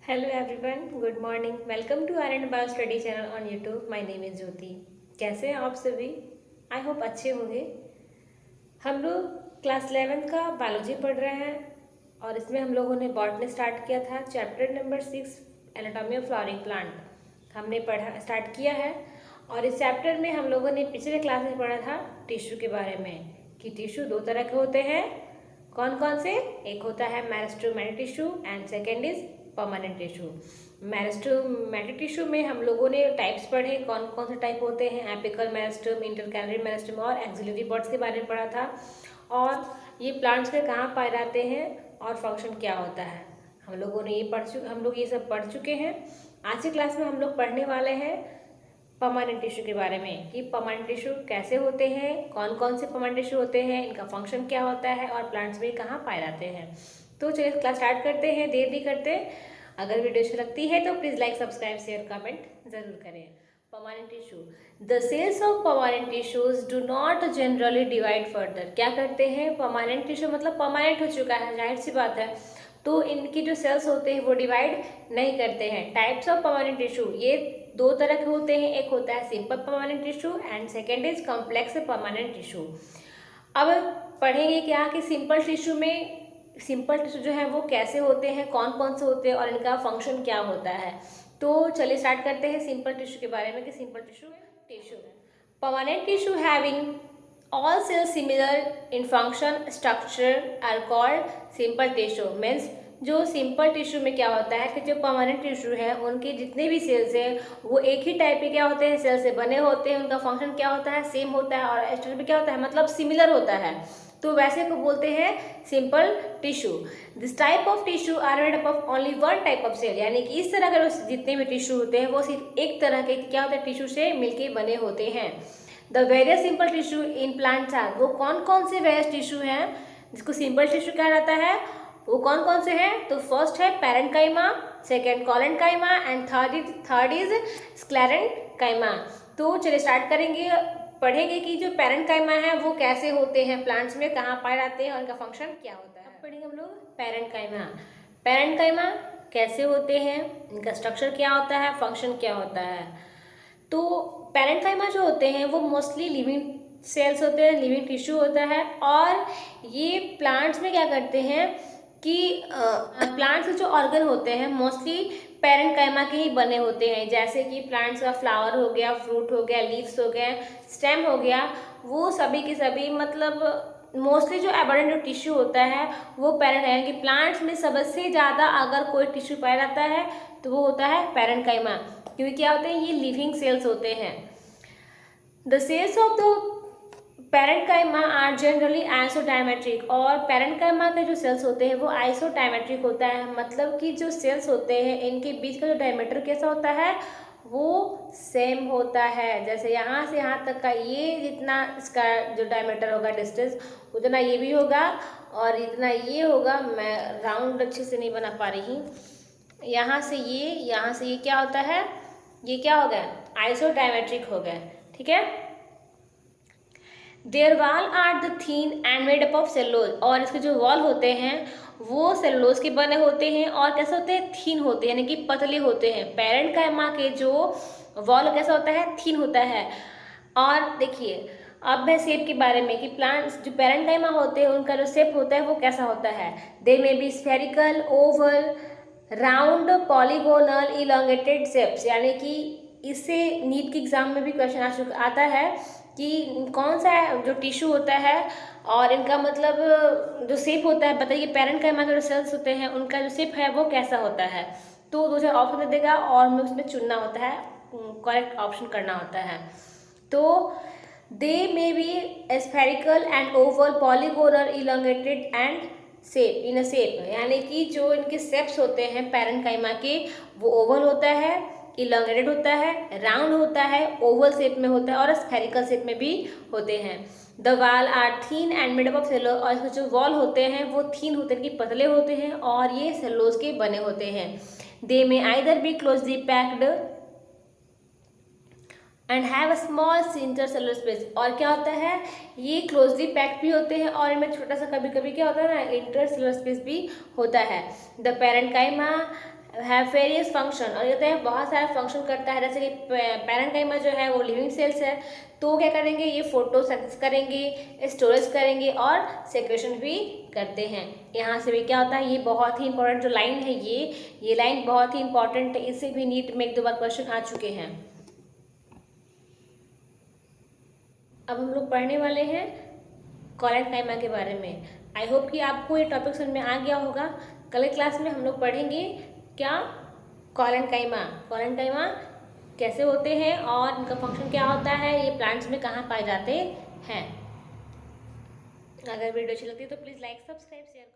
Hello everyone, good morning. Welcome to R and bio study channel on YouTube. My name is Jyoti. कैसे हैं आप सभी? I hope अच्छे होंगे। हम लोग क्लास 11 का बायोलॉजी पढ़ रहे हैं और इसमें हम लोगों ने बॉटनी स्टार्ट किया था। Chapter number 6 anatomy of flowering plant हमने पढ़ा स्टार्ट किया है। और इस चैप्टर में हम लोगों ने पिछले क्लास में पढ़ा था टिश्यू के बारे में कि टिश्यू दो तरह के होते हैं। कौन कौन से? एक होता है meristematic tissue and second is permanent tissue. Meristematic tissue में हम लोगों ने टाइप्स पढ़े, कौन कौन से टाइप होते हैं। एपिकल मेरिस्टेम, इंटरकैलरी मेरिस्टेम और एक्सिलरी बर्ड्स के बारे में पढ़ा था। और ये प्लांट्स में कहाँ पाए जाते हैं और फंक्शन क्या होता है, हम लोगों ने हम लोग ये सब पढ़ चुके हैं। आज की क्लास में हम लोग पढ़ने वाले हैं परमानेंट टिश्यू के बारे में कि परमानेंट टिश्यू कैसे होते हैं, कौन कौन से परमानेंट टिश्यू होते हैं, इनका फंक्शन क्या होता है और प्लांट्स में कहाँ पाए जाते हैं। तो चलिए क्लास स्टार्ट करते हैं, देर नहीं करते। अगर वीडियो अच्छी लगती है तो please like, subscribe, share, comment ज़रूर करें। Permanent tissue, the cells of permanent tissues do not generally divide further. क्या करते हैं? परमानेंट टिश्यू मतलब परमानेंट हो चुका है, जाहिर सी बात है, तो इनकी जो सेल्स होते हैं वो डिवाइड नहीं करते हैं। टाइप्स ऑफ परमानेंट टिश्यू, ये दो तरह के होते हैं। एक होता है simple permanent tissue and second is complex permanent tissue. अब पढ़ेंगे क्या कि सिंपल टिश्यू जो है वो कैसे होते हैं, कौन कौन से होते हैं और इनका फंक्शन क्या होता है। तो चलिए स्टार्ट करते हैं सिंपल टिश्यू के बारे में कि simple tissue permanent tissue having all cells similar in function structure are called simple tissue। Means जो सिंपल टिश्यू में क्या होता है कि जो परमानेंट टिश्यू है उनके जितने भी सेल्स हैं वो एक ही टाइप के क्या होते हैं, सेल से बने होते हैं। उनका फंक्शन क्या होता है, सेम होता है। और स्ट्रक्चर भी क्या होता है, मतलब सिमिलर होता है। तो वैसे को बोलते हैं simple tissue. This type of tissue are made up of only one type of cell. यानी कि इस तरह के जितने भी टिश्यू होते हैं वो सिर्फ एक तरह के क्या होते हैं, टिश्यू से मिलके बने होते हैं। The various simple tissue in plants are, वो कौन कौन से वेरियस टिश्यू हैं जिसको सिंपल टिश्यू कहा जाता है, वो कौन कौन से हैं? तो फर्स्ट है parenchyma, second collenchyma and third is sclerenchyma. तो चलिए स्टार्ट करेंगे, पढ़ेंगे कि जो पैरेन्काइमा है वो कैसे होते हैं, प्लांट्स में कहाँ पाए जाते हैं और इनका फंक्शन क्या होता है। अब पढ़ेंगे हम लोग पैरेन्काइमा। पैरेन्काइमा कैसे होते हैं, इनका स्ट्रक्चर क्या होता है, फंक्शन क्या होता है। तो पैरेन्काइमा जो होते हैं वो मोस्टली लिविंग सेल्स होते हैं, लिविंग टिश्यू होता है। और ये प्लांट्स में क्या करते हैं कि प्लांट्स के जो ऑर्गन होते हैं मोस्टली पैरेन्काइमा के ही बने होते हैं। जैसे कि प्लांट्स का फ्लावर हो गया, फ्रूट हो गया, लीव्स हो गए, स्टेम हो गया, वो सभी के सभी मतलब मोस्टली जो एबंडेंट जो टिश्यू होता है वो पैरेन्काइमा के। प्लांट्स में सबसे ज़्यादा अगर कोई टिश्यू पाया जाता है तो वो होता है पैरेन्काइमा, क्योंकि क्या होते हैं, ये लिविंग सेल्स होते हैं। The cells of the parenchyma are generally isodiametric. और पैरेन्काइमा के जो सेल्स होते हैं वो आइसोडायमेट्रिक होता है, मतलब कि जो सेल्स होते हैं इनके बीच का जो डायमीटर कैसा होता है, वो सेम होता है। जैसे यहाँ से यहाँ तक का ये जितना इसका जो डायमीटर होगा डिस्टेंस, उतना ये भी होगा और इतना ये होगा। मैं राउंड अच्छे से नहीं बना पा रही। यहाँ से ये क्या होता है, ये क्या हो गया, आइसोडायमेट्रिक हो गया। ठीक है। Their wall are the thin and made up of cellulose. और इसके जो वॉल होते हैं वो सेलुलोज के बने होते हैं और कैसे होते हैं, थीन होते हैं, यानी कि पतले होते हैं। पैरेन्काइमा के जो वॉल कैसा होता है, थीन होता है। और देखिए अब है शेप के बारे में कि प्लांट्स जो पैरेन्काइमा होते हैं उनका जो शेप होता है वो कैसा होता है। They may be spherical, oval, round, polygonal, elongated shapes. यानी कि इससे नीट के एग्जाम में भी क्वेश्चन आता है कि कौन सा जो टिश्यू होता है और इनका मतलब जो शेप होता है, बताइए पैरेन्काइमा के जो सेल्स होते हैं उनका जो शेप है वो कैसा होता है। तो दो चार ऑप्शन दे देगा और हमें उसमें चुनना होता है, करेक्ट ऑप्शन करना होता है। तो they may be spherical and oval, polygonal, elongated and shape in a shape. यानी कि जो इनके शेप्स होते हैं पैरेन्काइमा के वो ओवल होता है, इलोंगेटेड होता है, राउंड होता है, ओवल शेप में होता है और स्फेरिकल शेप में भी होते हैं। The wall are thin and made up of cellulose. और इसके जो वॉल होते हैं वो थीन होते हैं कि पतले होते हैं और ये सेलुलोज के बने होते हैं। दे में either be closely packed and have a small intercellular space. और क्या होता है, ये क्लोजली पैक्ड भी होते हैं और इनमें छोटा सा कभी कभी क्या होता है ना, इंटरसेलुलर स्पेस भी होता है। The parenchyma have various function, और ये तो बहुत सारे फंक्शन करता है, जैसे कि पैरेन्काइमा जो है वो लिविंग सेल्स है, तो क्या करेंगे, ये फोटोसिंथेसिस करेंगे, स्टोरेज करेंगे और सेक्रेशन भी करते हैं। यहाँ से भी क्या होता है, ये बहुत ही इंपॉर्टेंट जो लाइन है, ये लाइन बहुत ही इंपॉर्टेंट है, इससे भी नीट में 1-2 बार क्वेश्चन आ चुके हैं। अब हम लोग पढ़ने वाले हैं कॉलेनकाइमा के बारे में। आई होप कि आपको ये टॉपिक समझ में आ गया होगा। कल क्लास में हम लोग पढ़ेंगे क्या, कॉलेनकाइमा कैसे होते हैं और इनका फंक्शन क्या होता है, ये प्लांट्स में कहाँ पाए जाते हैं। अगर वीडियो अच्छी लगती है तो प्लीज़ लाइक, सब्सक्राइब, शेयर